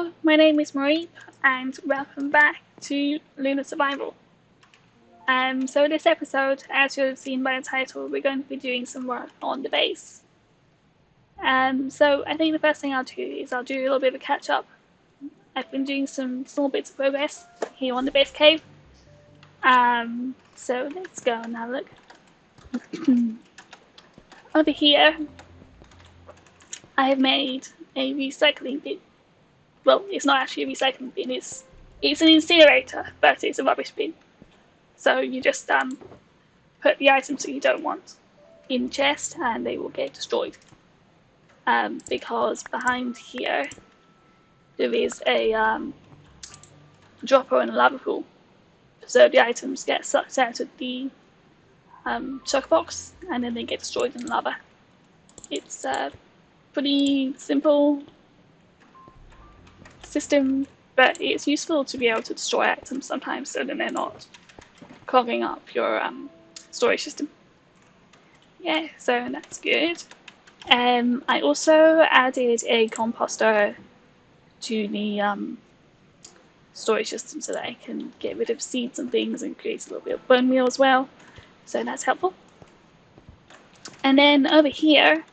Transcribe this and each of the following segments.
Hello, my name is Mareep, and welcome back to Lunar Survival. So this episode, as you've seen by the title, we're going to be doing some work on the base. So I think the first thing I'll do is I'll do a little bit of a catch up. I've been doing some small bits of progress here on the base cave. So let's go and have a look. Over here, I have made a recycling bin. Well, it's not actually a recycling bin, it's an incinerator, but it's a rubbish bin. So you just put the items that you don't want in the chest and they will get destroyed. Because behind here there is a dropper and a lava pool. So the items get sucked out of the chuck box and then they get destroyed in the lava. It's a pretty simple system, but it's useful to be able to destroy items sometimes so that they're not clogging up your storage system. Yeah, so that's good. I also added a composter to the storage system so that I can get rid of seeds and things and create a little bit of bone meal as well. So that's helpful. And then over here,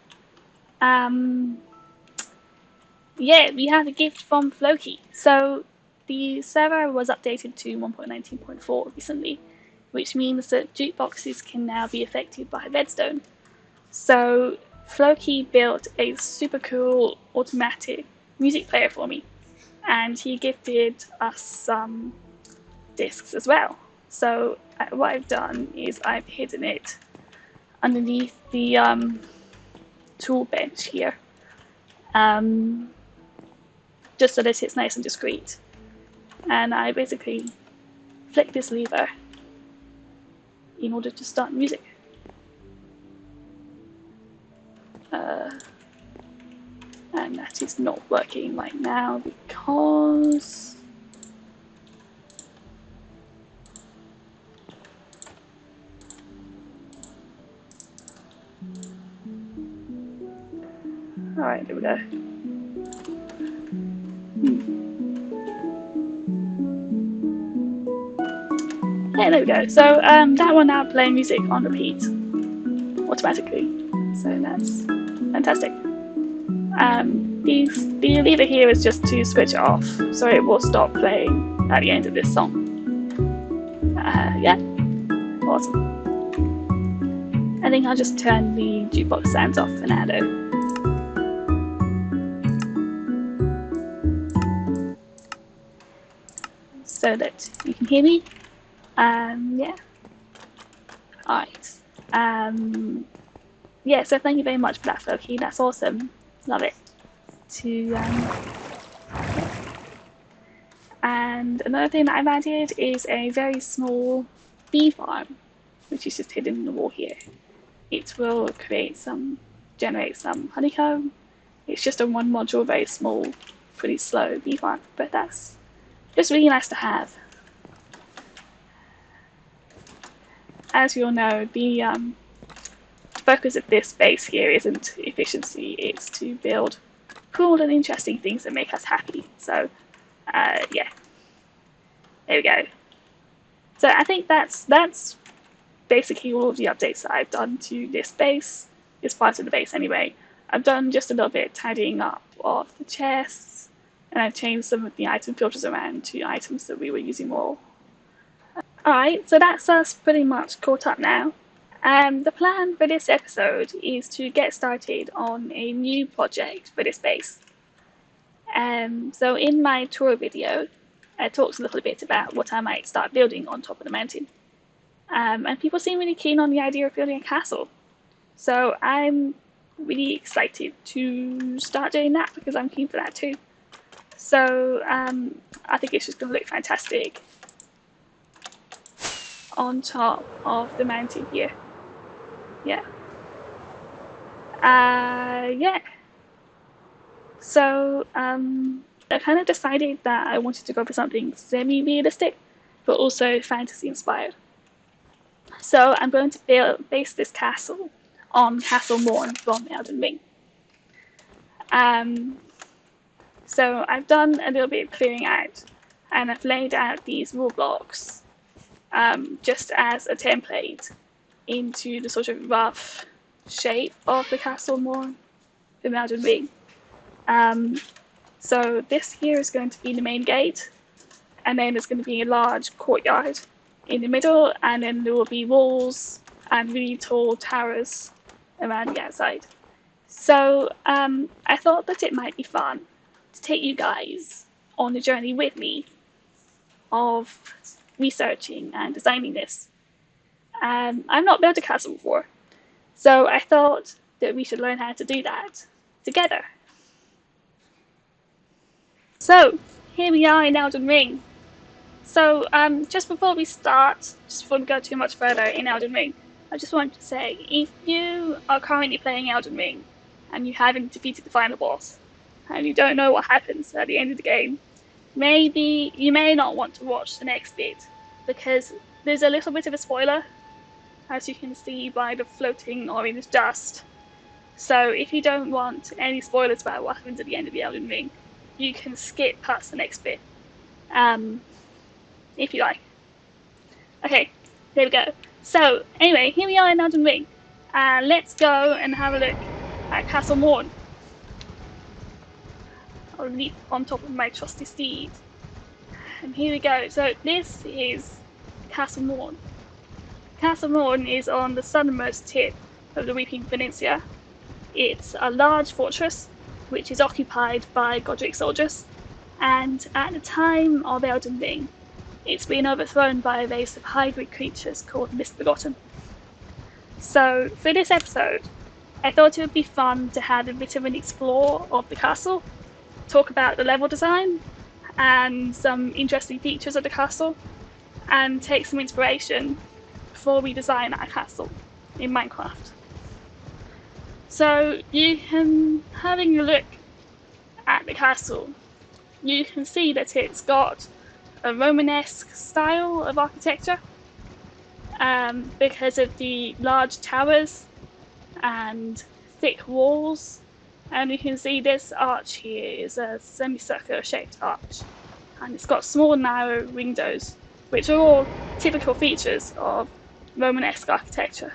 we have a gift from Floki. So the server was updated to 1.19.4 recently, which means that jukeboxes can now be affected by redstone. So Floki built a super cool automatic music player for me, and he gifted us some discs as well. So what I've done is I've hidden it underneath the tool bench here, just so that it's nice and discreet. And I basically flick this lever in order to start music. And that is not working right now because alright, there we go. Yeah, there we go. So that will now play music on repeat automatically. So that's fantastic. The lever here is just to switch it off, so it will stop playing at the end of this song. Yeah, awesome. I think I'll just turn the jukebox sounds off for now though. So that you can hear me. Yeah. Alright. Yeah, so thank you very much for that, Floki. That's awesome. Love it. And another thing that I've added is a very small bee farm, which is just hidden in the wall here. It will generate some honeycomb. It's just a one module, very small, pretty slow bee farm, but that's just really nice to have. As you all know, the focus of this base here isn't efficiency, it's to build cool and interesting things that make us happy. So, yeah, there we go. So I think that's basically all of the updates that I've done to this base, this part of the base anyway. I've done just a little bit of tidying up of the chests, and I've changed some of the item filters around to items that we were using more. Alright, so that's us pretty much caught up now. The plan for this episode is to get started on a new project for this base. So in my tour video, I talked a little bit about what I might start building on top of the mountain. And people seem really keen on the idea of building a castle. So I'm really excited to start doing that because I'm keen for that too. So I think it's just going to look fantastic on top of the mountain here. Yeah. Yeah. So I kind of decided that I wanted to go for something semi-realistic, but also fantasy-inspired. So I'm going to base this castle on Castle Morne from Elden Ring. So I've done a little bit of clearing out, and I've laid out these rule blocks just as a template into the sort of rough shape of the Castle Morne in Elden Ring. So this here is going to be the main gate, and then there's going to be a large courtyard in the middle, and then there will be walls and really tall towers around the outside. So I thought that it might be fun to take you guys on a journey with me of researching and designing this. I've not built a castle before, so I thought that we should learn how to do that together. So here we are in Elden Ring. So just before we start, just before we go too much further in Elden Ring, I just wanted to say, if you are currently playing Elden Ring and you haven't defeated the final boss and you don't know what happens at the end of the game, maybe you may not want to watch the next bit, because there's a little bit of a spoiler, as you can see by the floating orange dust. So if you don't want any spoilers about what happens at the end of the Elden Ring, you can skip past the next bit, if you like. Okay, there we go. So anyway, here we are in Elden Ring. Let's go and have a look at Castle Morne. I'll leap on top of my trusty steed. And here we go. So this is Castle Morne. Castle Morne is on the southernmost tip of the Weeping Peninsula. It's a large fortress which is occupied by Godric soldiers, and at the time of Elden Ring, it's been overthrown by a race of hybrid creatures called Misbegotten. So for this episode, I thought it would be fun to have a bit of an explore of the castle, talk about the level design and some interesting features of the castle, and take some inspiration before we design our castle in Minecraft. So you can, having a look at the castle, you can see that it's got a Romanesque style of architecture because of the large towers and thick walls. And you can see this arch here is a semicircular shaped arch, and it's got small narrow windows, which are all typical features of Romanesque architecture.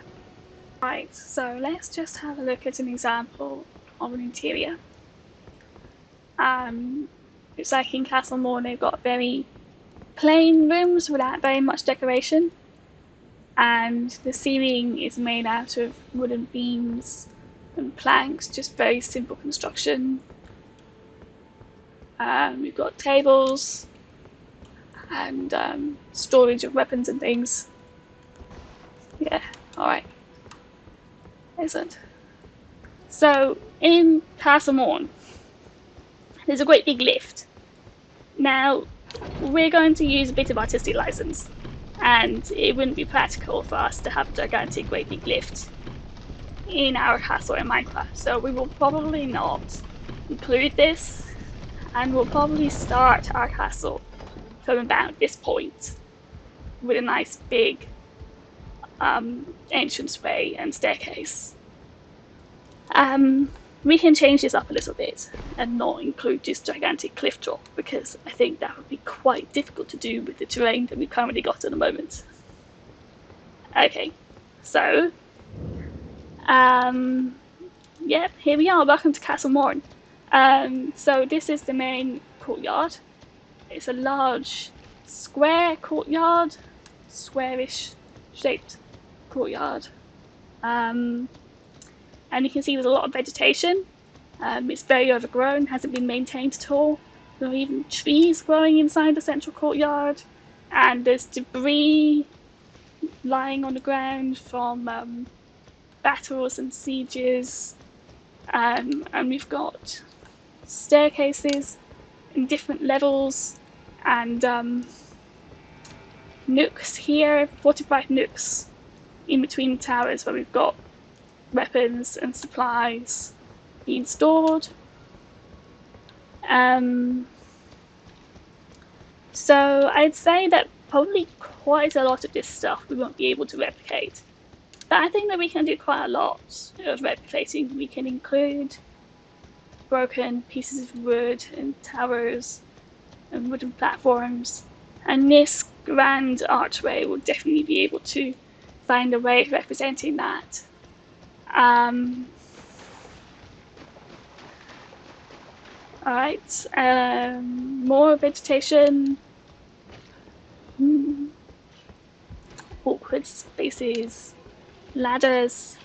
Right, so let's just have a look at an example of an interior. It's like in Castle Morne, they've got very plain rooms without very much decoration, and the ceiling is made out of wooden beams and planks, just very simple construction. We've got tables and storage of weapons and things. Yeah, alright. Excellent. So in Castle Morne, there's a great big lift. Now, we're going to use a bit of artistic license, and it wouldn't be practical for us to have a gigantic great big lift in our castle in Minecraft, so we will probably not include this, and we'll probably start our castle from about this point with a nice big entranceway and staircase. We can change this up a little bit and not include this gigantic cliff drop, because I think that would be quite difficult to do with the terrain that we've currently got at the moment. Okay, so yep, here we are. Welcome to Castle Morne. So this is the main courtyard. It's a large square courtyard, squarish shaped courtyard. And you can see there's a lot of vegetation. It's very overgrown, hasn't been maintained at all. There are even trees growing inside the central courtyard, and there's debris lying on the ground from battles and sieges. And we've got staircases in different levels and nooks here, fortified nooks in between the towers where we've got weapons and supplies being stored. So I'd say that probably quite a lot of this stuff we won't be able to replicate, but I think that we can do quite a lot of replicating. We can include broken pieces of wood and towers and wooden platforms. And this grand archway will definitely be able to find a way of representing that. Alright, more vegetation, awkward spaces, ladders.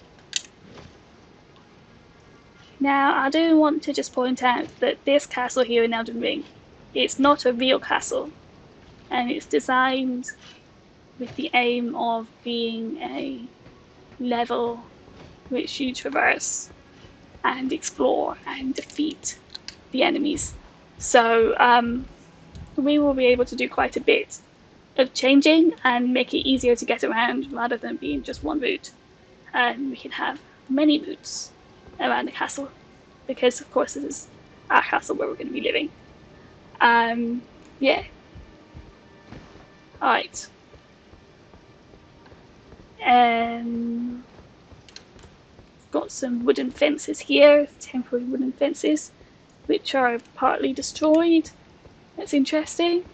Now, I do want to just point out that this castle here in Elden Ring, it's not a real castle, and it's designed with the aim of being a level which you traverse and explore and defeat the enemies. So we will be able to do quite a bit of changing and make it easier to get around rather than being just one route. And we can have many routes around the castle because, of course, this is our castle where we're going to be living. Yeah. Alright. Got some wooden fences here, temporary wooden fences, which are partly destroyed. That's interesting.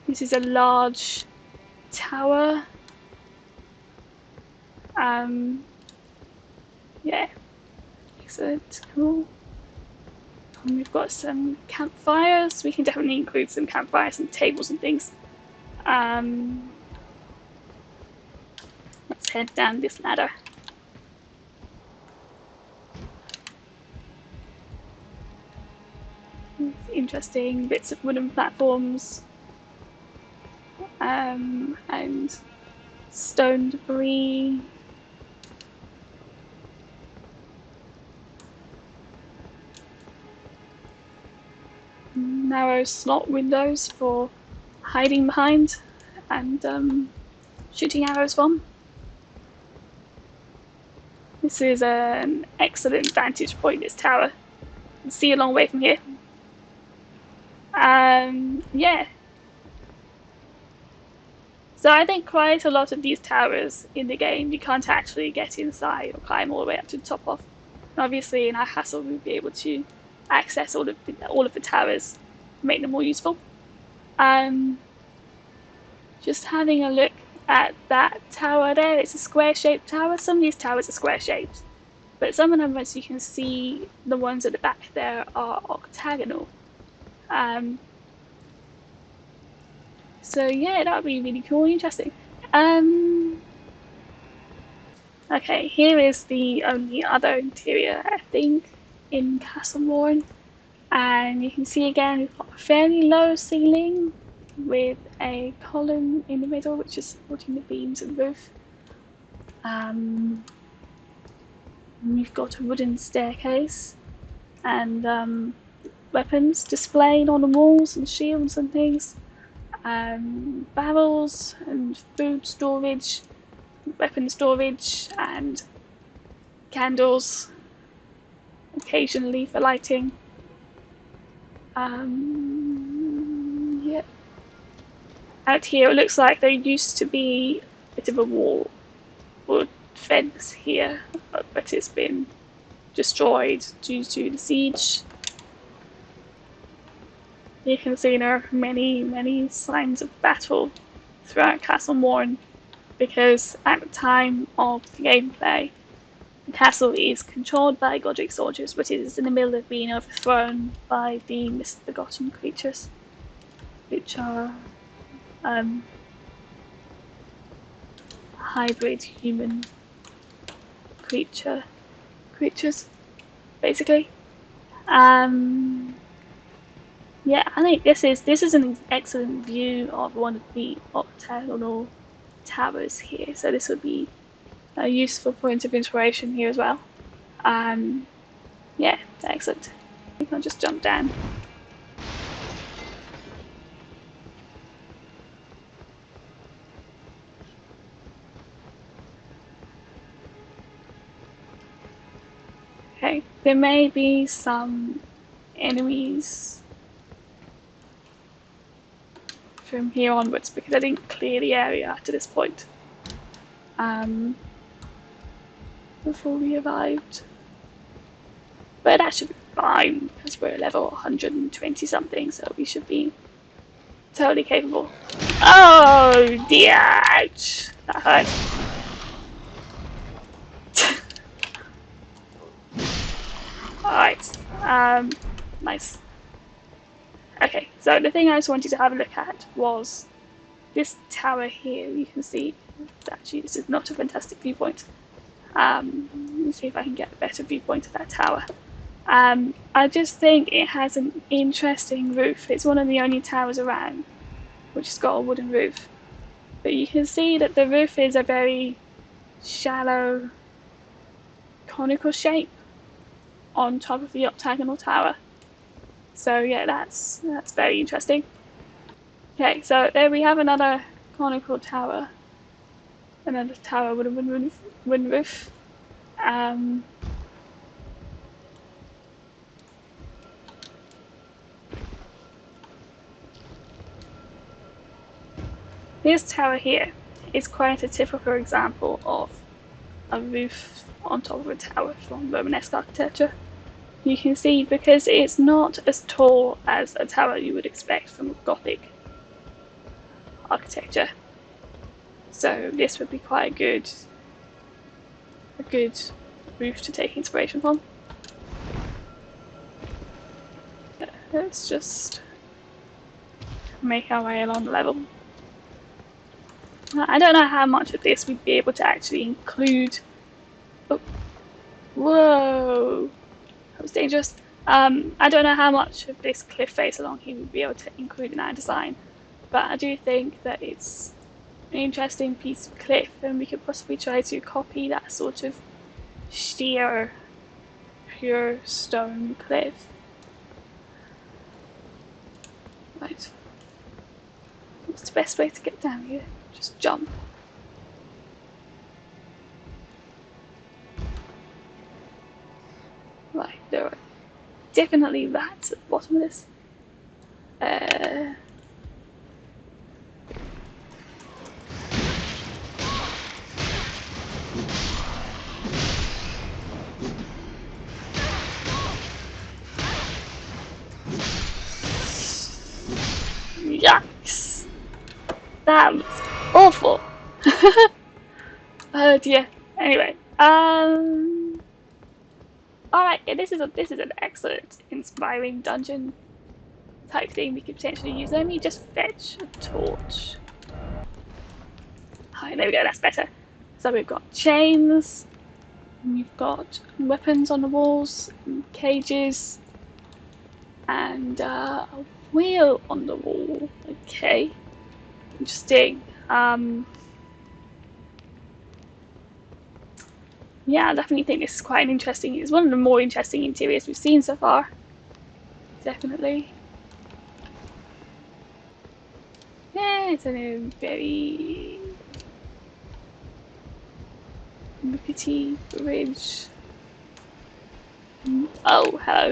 This is a large tower. Yeah, excellent, cool. And we've got some campfires. We can definitely include some campfires and tables and things. Let's head down this ladder. Interesting bits of wooden platforms and stone debris. Narrow slot windows for hiding behind and shooting arrows from. This is an excellent vantage point, this tower. You can see a long way from here. Yeah. So I think quite a lot of these towers in the game you can't actually get inside or climb all the way up to the top of. And obviously in our castle we'll be able to access all of the towers, make them more useful. Just having a look at that tower there, it's a square-shaped tower. Some of these towers are square-shaped, but some of them, as you can see, the ones at the back there are octagonal. So yeah, that would be really cool and interesting. Okay, here is the only other interior, I think, in Castle Morne. And you can see again, we've got a fairly low ceiling with a column in the middle which is supporting the beams of the roof. We've got a wooden staircase and weapons displayed on the walls and shields and things. Barrels and food storage, weapon storage, and candles occasionally for lighting. Yeah. Out here it looks like there used to be a bit of a wall or fence here, but it's been destroyed due to the siege. You can see there are many signs of battle throughout Castle Morne, because at the time of the gameplay, the castle is controlled by Godric soldiers, but it is in the middle of being overthrown by the misforgotten creatures, which are hybrid human creatures, basically. Yeah, I think this is an excellent view of one of the octagonal towers here, so this would be a useful point of inspiration here as well. Yeah, excellent. I think I'll just jump down. Okay, there may be some enemies from here onwards because I didn't clear the area to this point before we arrived. But that should be fine because we're level 120 something, so we should be totally capable. Oh dear, ouch, that hurt. Alright, nice. Okay, so the thing I just wanted to have a look at was this tower here. You can see, actually this is not a fantastic viewpoint. Let me see if I can get a better viewpoint of that tower. I just think it has an interesting roof. It's one of the only towers around which has got a wooden roof. But you can see that the roof is a very shallow conical shape on top of the octagonal tower. So yeah, that's very interesting. Okay, so there we have another conical tower. Another tower with a wooden roof. This tower here is quite a typical example of a roof on top of a tower from Romanesque architecture. You can see because it's not as tall as a tower you would expect from Gothic architecture. So this would be quite a good roof to take inspiration from. Let's just make our way along the level. I don't know how much of this we'd be able to actually include. Oh, whoa, that was dangerous. I don't know how much of this cliff face along here we'd be able to include in our design, but I do think that it's an interesting piece of cliff, and we could possibly try to copy that sort of sheer, pure stone cliff. Right. What's the best way to get down here? Just jump. Right, there are definitely rats at the bottom of this. Yikes! That was awful. Oh dear. Anyway, alright, yeah, this is an excellent, inspiring dungeon type thing we could potentially use. Let me just fetch a torch. Alright, there we go, that's better. So we've got chains, we've got weapons on the walls, and cages, and a wheel on the wall. Okay, interesting. Yeah, I definitely think this is quite an interesting. It's one of the more interesting interiors we've seen so far. Definitely. Yeah, it's a very rickety bridge. Oh, hello.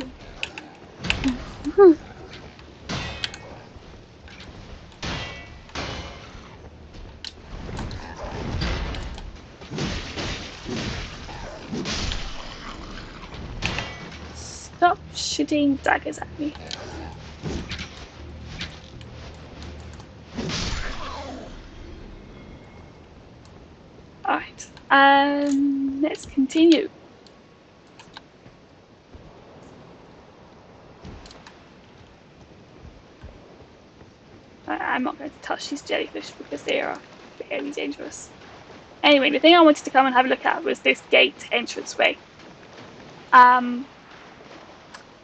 Stop shooting daggers at me. Alright, let's continue. I'm not going to touch these jellyfish because they are very dangerous. Anyway, the thing I wanted to come and have a look at was this gate entranceway.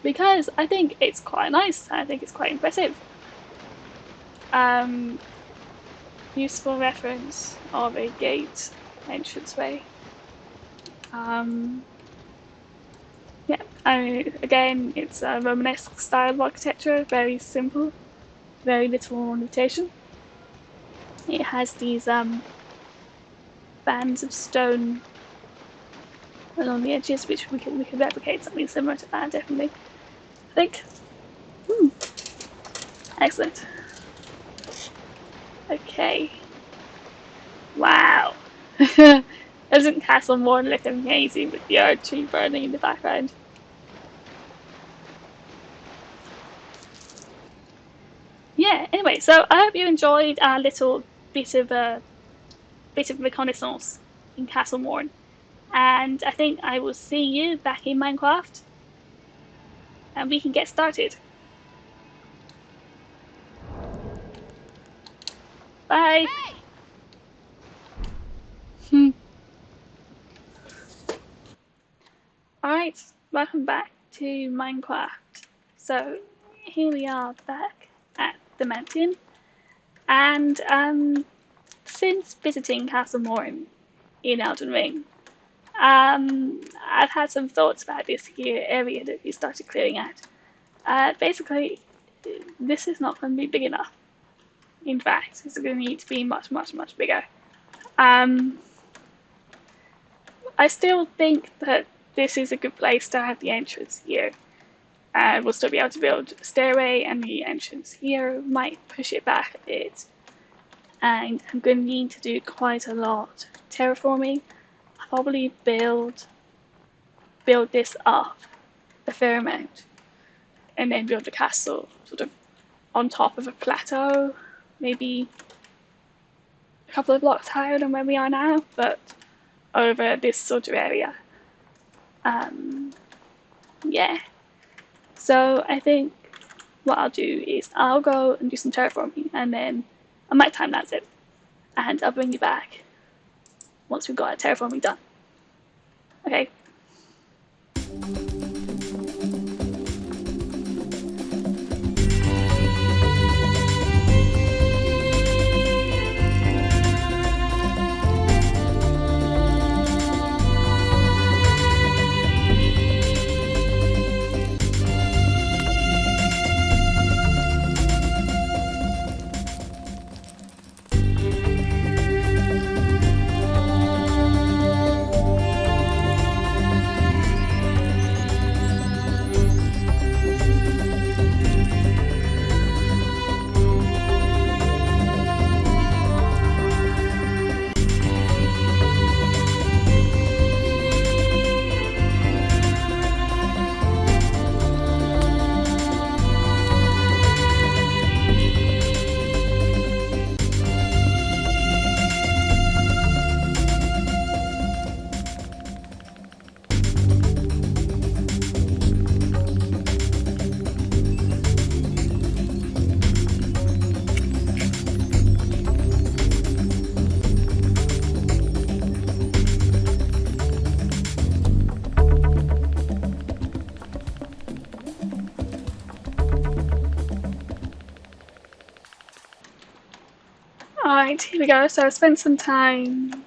Because I think it's quite nice. I think it's quite impressive. Useful reference of a gate entranceway. Yeah, I mean, again, it's a Romanesque style of architecture, very simple, very little ornamentation. It has these bands of stone along the edges, which we can replicate something similar to that, definitely. I think. Excellent. Okay. Wow. Doesn't Castle Morne look amazing with the archery burning in the background? Anyway, so I hope you enjoyed our little bit of a bit of reconnaissance in Castle Morne, and I think I will see you back in Minecraft, and we can get started. Bye. Hmm. Alright, welcome back to Minecraft. So here we are back at the mountain, and since visiting Castle Morne in Elden Ring, I've had some thoughts about this here area that we started clearing out. Basically, this is not going to be big enough. In fact, it's going to need to be much, much, much bigger. Um, I still think that this is a good place to have the entrance here. We'll still be able to build a stairway, and the entrance here might push it back a bit. And I'm going to need to do quite a lot terraforming. I'll probably build this up a fair amount, and then build a castle sort of on top of a plateau, maybe a couple of blocks higher than where we are now, but over this sort of area. Yeah. So I think what I'll do is I'll go and do some terraforming, and then I might time lapse it, and I'll bring you back once we've got our terraforming done. Okay. Alright, here we go. So I spent some time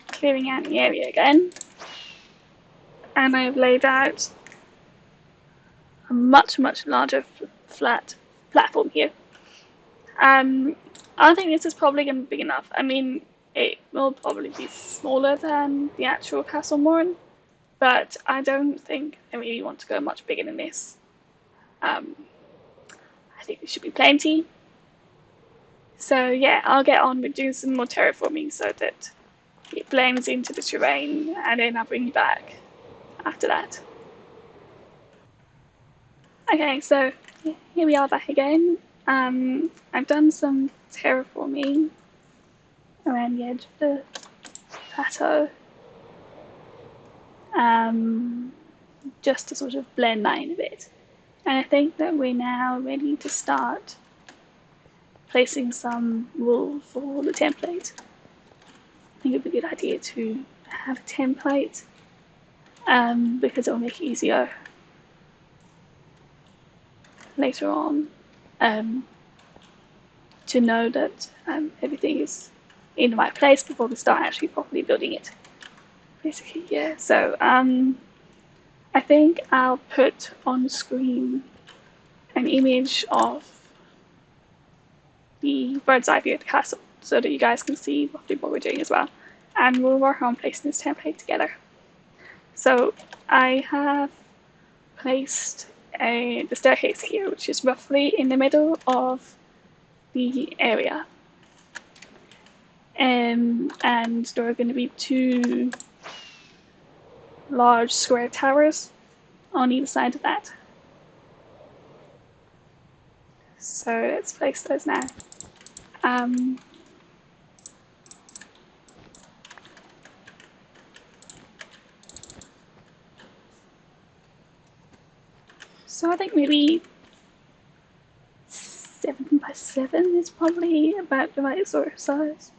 clearing out the area again, and I've laid out a much, much larger flat platform here. I think this is probably going to be big enough. I mean, it will probably be smaller than the actual Castle Morne, but I don't think I really want to go much bigger than this. I think there should be plenty. So yeah, I'll get on with doing some more terraforming so that it blends into the terrain, and then I'll bring you back after that. Okay, so here we are back again. I've done some terraforming around the edge of the plateau, just to sort of blend that in a bit. And I think that we're now ready to start placing some wool for the template. I think it'd be a good idea to have a template, because it will make it easier later on to know that everything is in the right place before we start actually properly building it. Basically, yeah. So I think I'll put on screen an image of the bird's eye view of the castle so that you guys can see roughly what we're doing as well. And we'll work on placing this template together. So I have placed the staircase here, which is roughly in the middle of the area. And there are going to be two large square towers on either side of that. So let's place those now. So I think maybe 7 by 7 is probably about the right sort of size.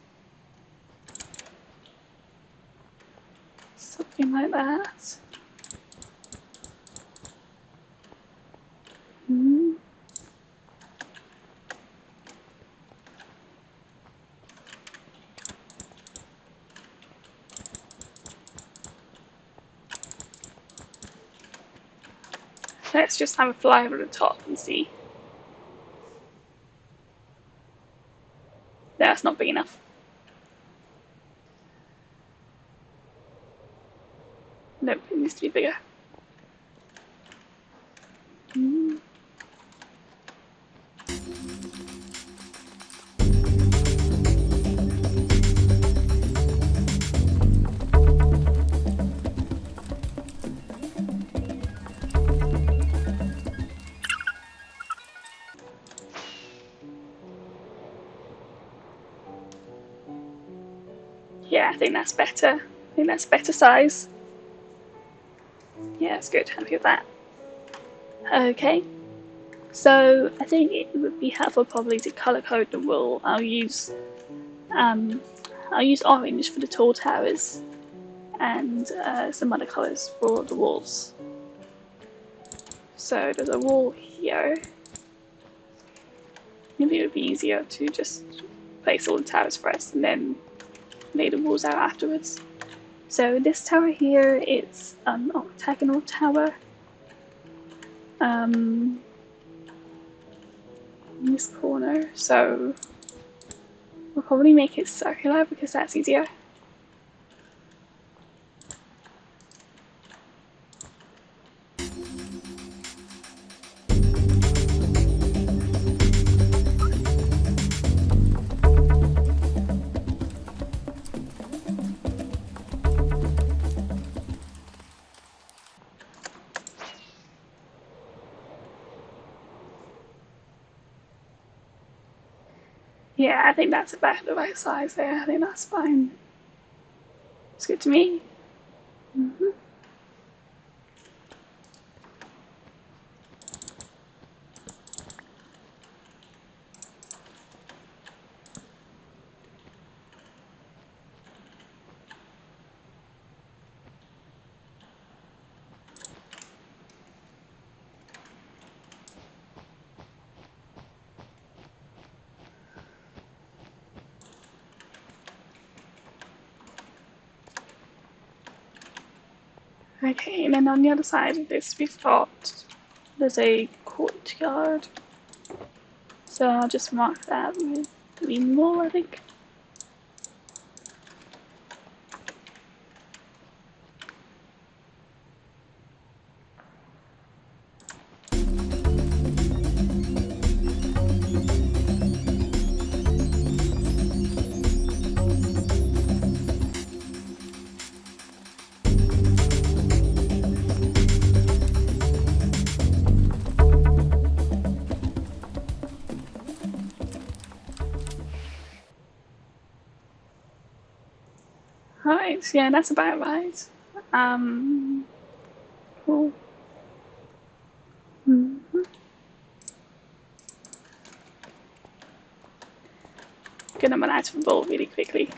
Something like that. Let's just have a fly over the top and see. That's not big enough. Nope, it needs to be bigger. Yeah, I think that's better. I think that's better size. Yeah, that's good. Happy with that. Okay. So I think it would be helpful probably to color code the wool. I'll use orange for the tall towers and some other colors for the walls. So there's a wall here. Maybe it would be easier to just place all the towers first and then lay the walls out afterwards. So this tower here, it's an octagonal tower. In this corner, so we'll probably make it circular because that's easier. Yeah, I think that's about the right size there. I think that's fine. It's good to me. Okay, and then on the other side of this we've got, there's a courtyard. So I'll just mark that with green wool, I think. Right, yeah, that's about right. Cool. Gonna run out of the ball really quickly.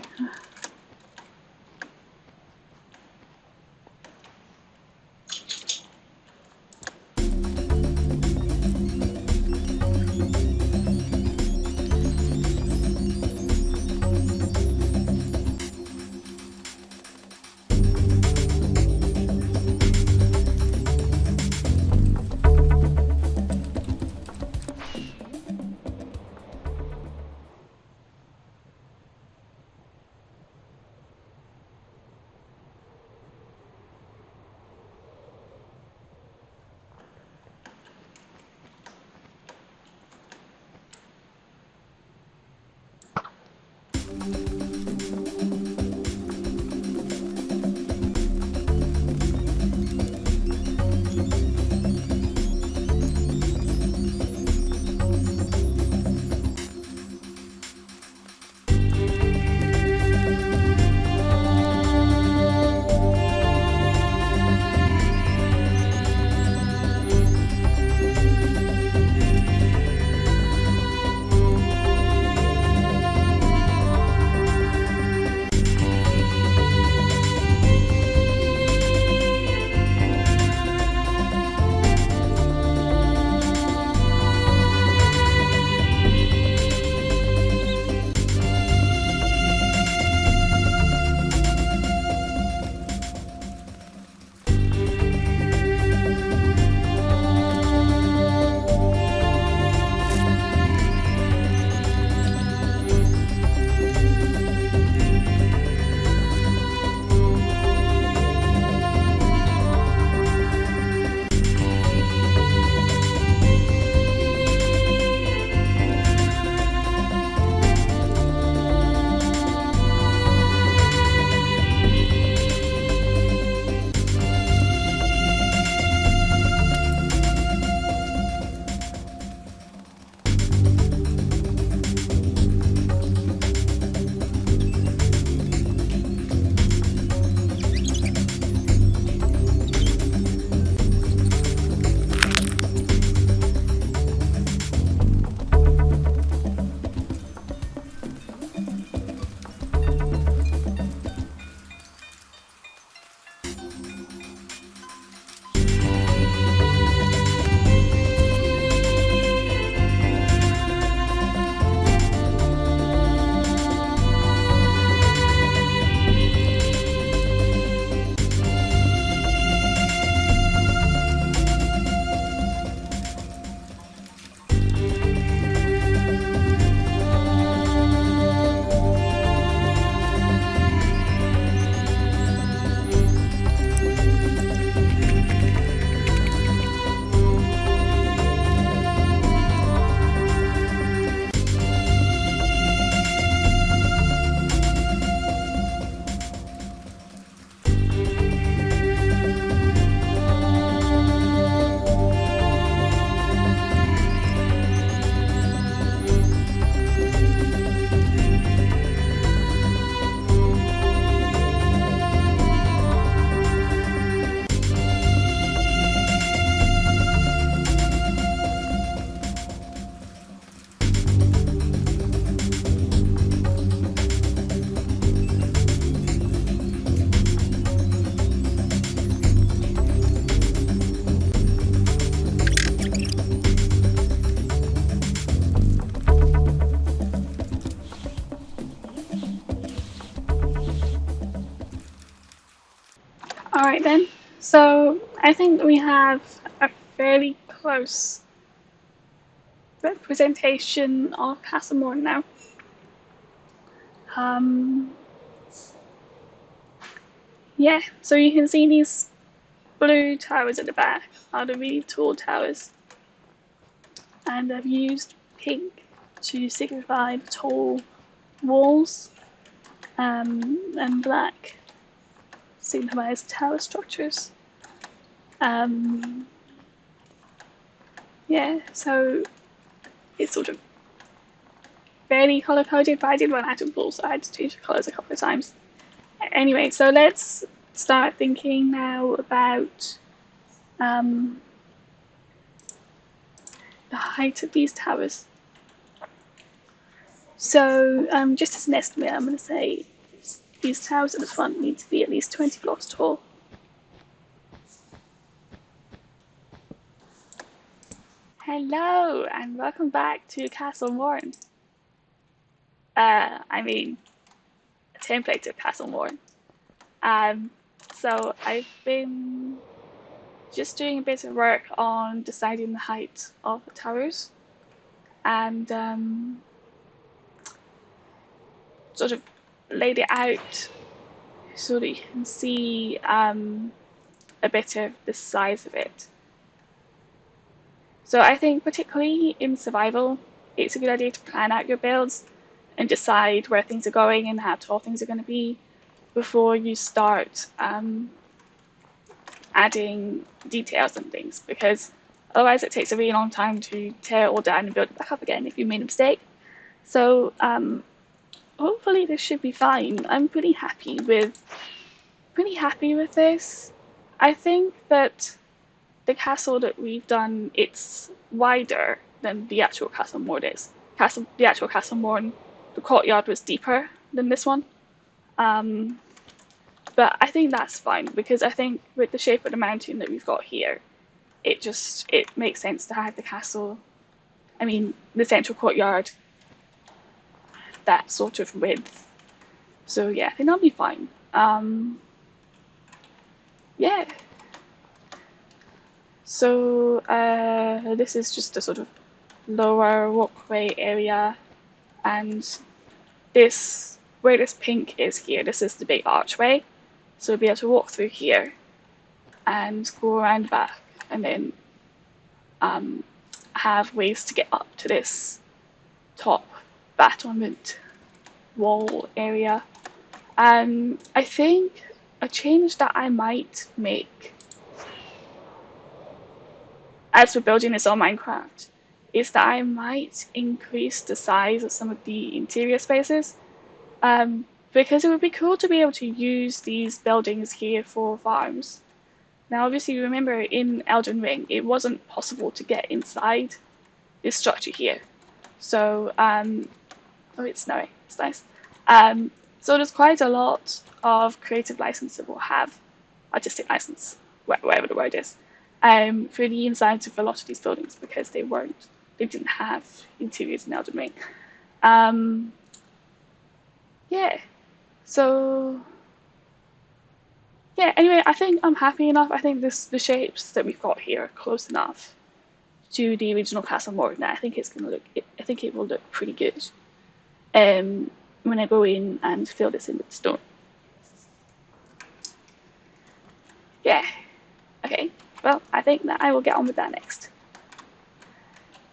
Alright then. So I think we have a fairly close representation of Castle Morne now. Um, yeah, so you can see these blue towers at the back are the really tall towers. And I've used pink to signify the tall walls, and black signifies tower structures. Yeah, so it's sort of fairly color coded, but I did run out of balls, so I had to change the colors a couple of times. Anyway, so let's start thinking now about the height of these towers. So just as an estimate, I'm going to say these towers at the front need to be at least 20 blocks tall. Hello, and welcome back to Castle Morne. I mean, a template of Castle Morne. So I've been just doing a bit of work on deciding the height of the towers, and sort of laid it out so that you can see a bit of the size of it. So I think particularly in survival, it's a good idea to plan out your builds and decide where things are going and how tall things are going to be before you start adding details and things, because otherwise it takes a really long time to tear it all down and build it back up again if you made a mistake. So hopefully this should be fine. I'm pretty happy with this. I think that the castle that we've done, it's wider than the actual Castle Morne is. The actual Castle Morne, the courtyard was deeper than this one. But I think that's fine, because I think with the shape of the mountain that we've got here, it makes sense to have the castle, I mean, the central courtyard, that sort of width. So yeah, I think that'll be fine. Yeah. So this is just a sort of lower walkway area, and where this pink is here, this is the big archway. So we'll be able to walk through here and go around back, and then have ways to get up to this top battlement wall area. I think a change that I might make as we're building this on Minecraft is that I might increase the size of some of the interior spaces, because it would be cool to be able to use these buildings here for farms. Now, obviously, remember in Elden Ring, it wasn't possible to get inside this structure here. So, oh, it's snowing. It's nice. So there's quite a lot of creative license that we'll have, artistic license, whatever the word is, for the insides of a lot of these buildings, because they didn't have interiors in Elden Ring. Yeah. So yeah, anyway, I think I'm happy enough. I think the shapes that we've got here are close enough to the original Castle Morne. I think I think it will look pretty good when I go in and fill this in with stone. Yeah. Okay. Well, I think that I will get on with that next.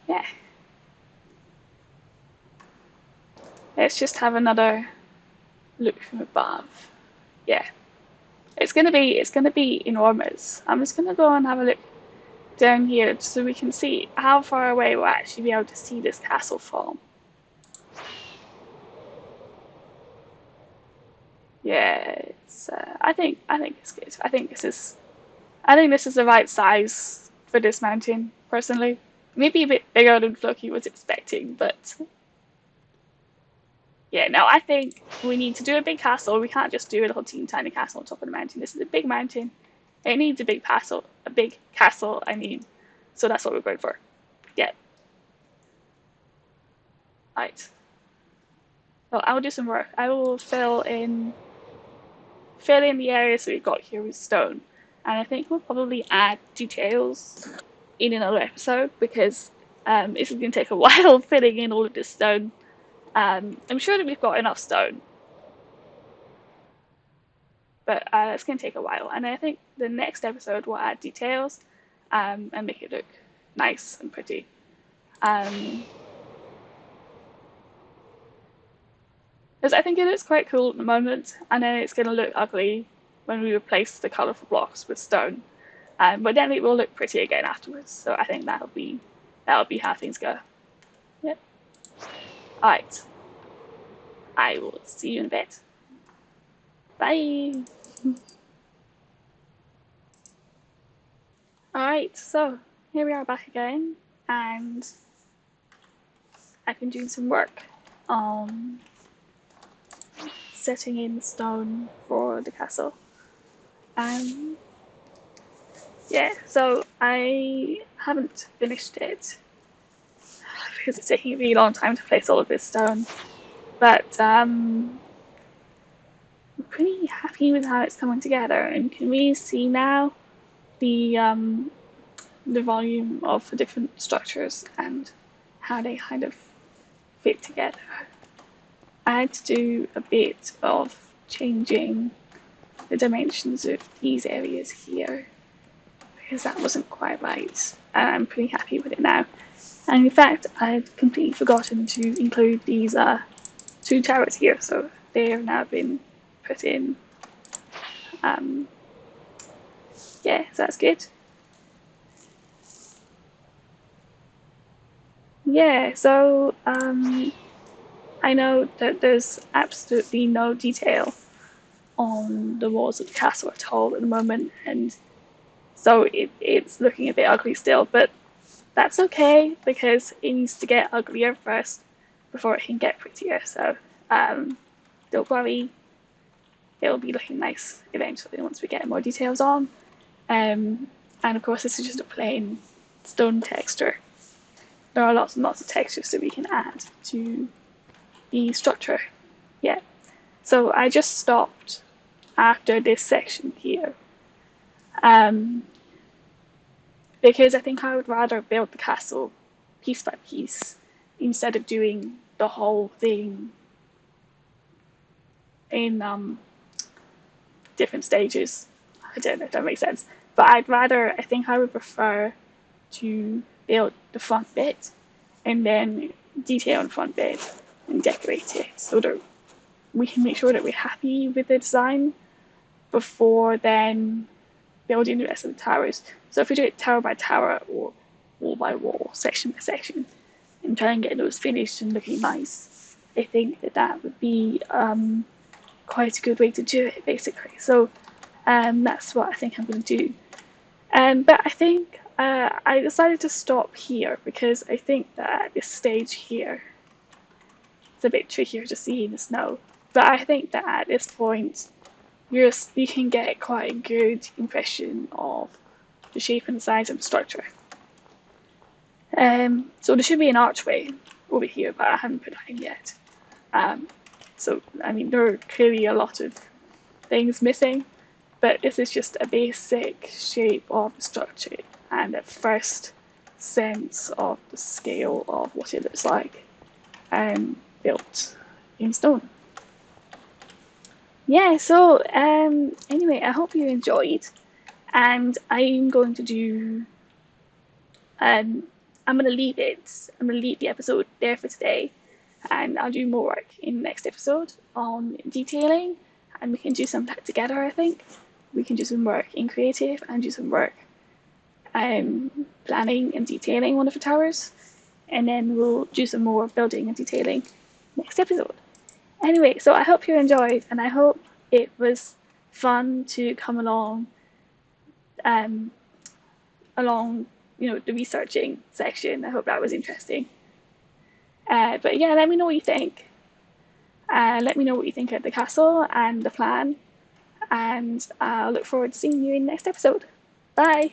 Yeah. Let's just have another look from above. Yeah. It's gonna be enormous. I'm just gonna go and have a look down here so we can see how far away we'll actually be able to see this castle from. Yeah, it's. I think it's good. I think this is the right size for this mountain, personally. Maybe a bit bigger than Floki was expecting, but yeah, no, I think we need to do a big castle. We can't just do a little teeny tiny castle on top of the mountain. This is a big mountain. It needs a big castle. I mean. So that's what we're going for. Yeah. Right. Well, I will do some work. I will fill fill in the areas that we've got here with stone. And I think we'll probably add details in another episode because this is going to take a while filling in all of this stone. I'm sure that we've got enough stone, but it's going to take a while. And I think the next episode will add details and make it look nice and pretty. Because I think it looks quite cool at the moment, and then it's going to look ugly when we replace the colourful blocks with stone. But then it will look pretty again afterwards. So I think that'll be how things go. Yep. All right. I will see you in a bit. Bye. Alright, so here we are back again, and I've been doing some work on setting in stone for the castle. Yeah, so I haven't finished it because it's taking a really long time to place all of this stone, but I'm pretty happy with how it's coming together, and can we see now the volume of the different structures and how they kind of fit together. I had to do a bit of changing the dimensions of these areas here because that wasn't quite right, and I'm pretty happy with it now. And in fact, I'd completely forgotten to include these two towers here, so they have now been put in. Yeah, so that's good. Yeah, so I know that there's absolutely no detail on the walls of the castle at all at the moment, and so it's looking a bit ugly still, but that's okay because it needs to get uglier first before it can get prettier. So don't worry, it'll be looking nice eventually once we get more details on. And of course, this is just a plain stone texture. There are lots and lots of textures that we can add to the structure. Yeah. So I just stopped after this section here. Because I think I would rather build the castle piece by piece instead of doing the whole thing in different stages. I don't know if that makes sense. But I think I would prefer to build the front bit and then detail the front bit and decorate it so that we can make sure that we're happy with the design before then building the rest of the towers. So if we do it tower by tower or wall by wall, section by section, and try and get those finished and looking nice, I think that would be quite a good way to do it, basically. So that's what I think I'm going to do. But I think I decided to stop here because I think that at this stage here, it's a bit trickier to see in the snow. But I think that at this point, you can get quite a good impression of the shape and size of the structure. So there should be an archway over here, but I haven't put that in yet. So, I mean, there are clearly a lot of things missing, but this is just a basic shape of the structure and a first sense of the scale of what it looks like built in stone. Yeah, so anyway, I hope you enjoyed, and I'm going to do I'm going to leave the episode there for today, and I'll do more work in the next episode on detailing, and we can do some of that together. I think we can do some work in creative and do some work planning and detailing one of the towers, and then we'll do some more building and detailing next episode. Anyway, so I hope you enjoyed, and I hope it was fun to come along the researching section. I hope that was interesting. But yeah, let me know what you think. Let me know what you think of the castle and the plan, and I'll look forward to seeing you in the next episode. Bye!